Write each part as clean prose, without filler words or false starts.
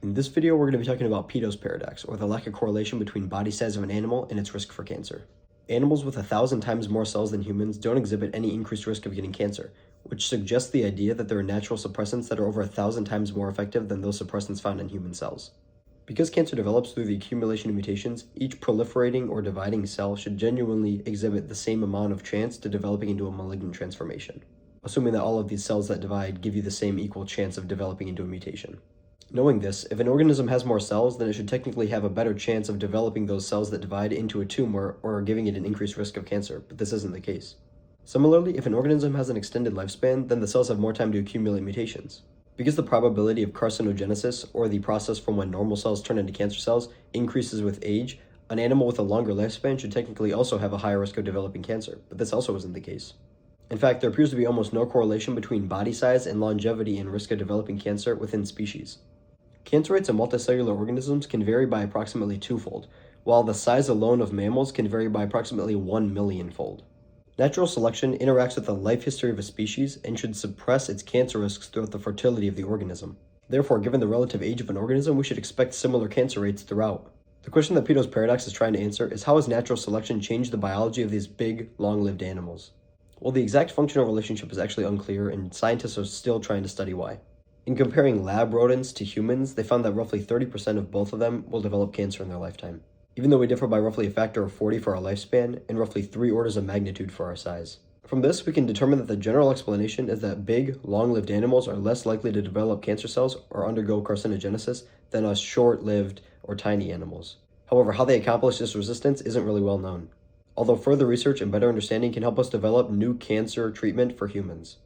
In this video, we're going to be talking about Peto's paradox, or the lack of correlation between body size of an animal and its risk for cancer. Animals with 1,000 times more cells than humans don't exhibit any increased risk of getting cancer, which suggests the idea that there are natural suppressants that are over 1,000 times more effective than those suppressants found in human cells. Because cancer develops through the accumulation of mutations, each proliferating or dividing cell should genuinely exhibit the same amount of chance to developing into a malignant transformation, assuming that all of these cells that divide give you the same equal chance of developing into a mutation. Knowing this, if an organism has more cells, then it should technically have a better chance of developing those cells that divide into a tumor or giving it an increased risk of cancer, but this isn't the case. Similarly, if an organism has an extended lifespan, then the cells have more time to accumulate mutations. Because the probability of carcinogenesis, or the process from when normal cells turn into cancer cells, increases with age, an animal with a longer lifespan should technically also have a higher risk of developing cancer, but this also isn't the case. In fact, there appears to be almost no correlation between body size and longevity and risk of developing cancer within species. Cancer rates in multicellular organisms can vary by approximately twofold, while the size alone of mammals can vary by approximately 1,000,000-fold. Natural selection interacts with the life history of a species and should suppress its cancer risks throughout the fertility of the organism. Therefore, given the relative age of an organism, we should expect similar cancer rates throughout. The question that Peto's paradox is trying to answer is, how has natural selection changed the biology of these big, long-lived animals? Well, the exact functional relationship is actually unclear, and scientists are still trying to study why. In comparing lab rodents to humans, they found that roughly 30% of both of them will develop cancer in their lifetime, even though we differ by roughly a factor of 40 for our lifespan and roughly 3 orders of magnitude for our size. From this, we can determine that the general explanation is that big, long-lived animals are less likely to develop cancer cells or undergo carcinogenesis than us short-lived or tiny animals. However, how they accomplish this resistance isn't really well known, although further research and better understanding can help us develop new cancer treatment for humans.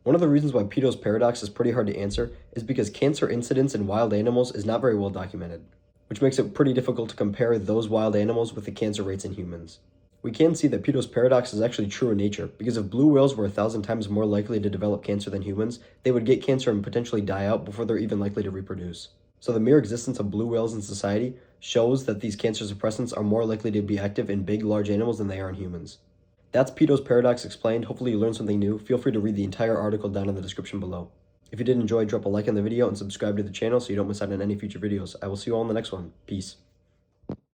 One of the reasons why Peto's paradox is pretty hard to answer is because cancer incidence in wild animals is not very well documented, which makes it pretty difficult to compare those wild animals with the cancer rates in humans. We can see that Peto's paradox is actually true in nature, because if blue whales were 1,000 times more likely to develop cancer than humans, they would get cancer and potentially die out before they're even likely to reproduce. So the mere existence of blue whales in society shows that these cancer suppressants are more likely to be active in big, large animals than they are in humans. That's Peto's paradox explained. Hopefully you learned something new. Feel free to read the entire article down in the description below. If you did enjoy, drop a like on the video and subscribe to the channel so you don't miss out on any future videos. I will see you all in the next one. Peace.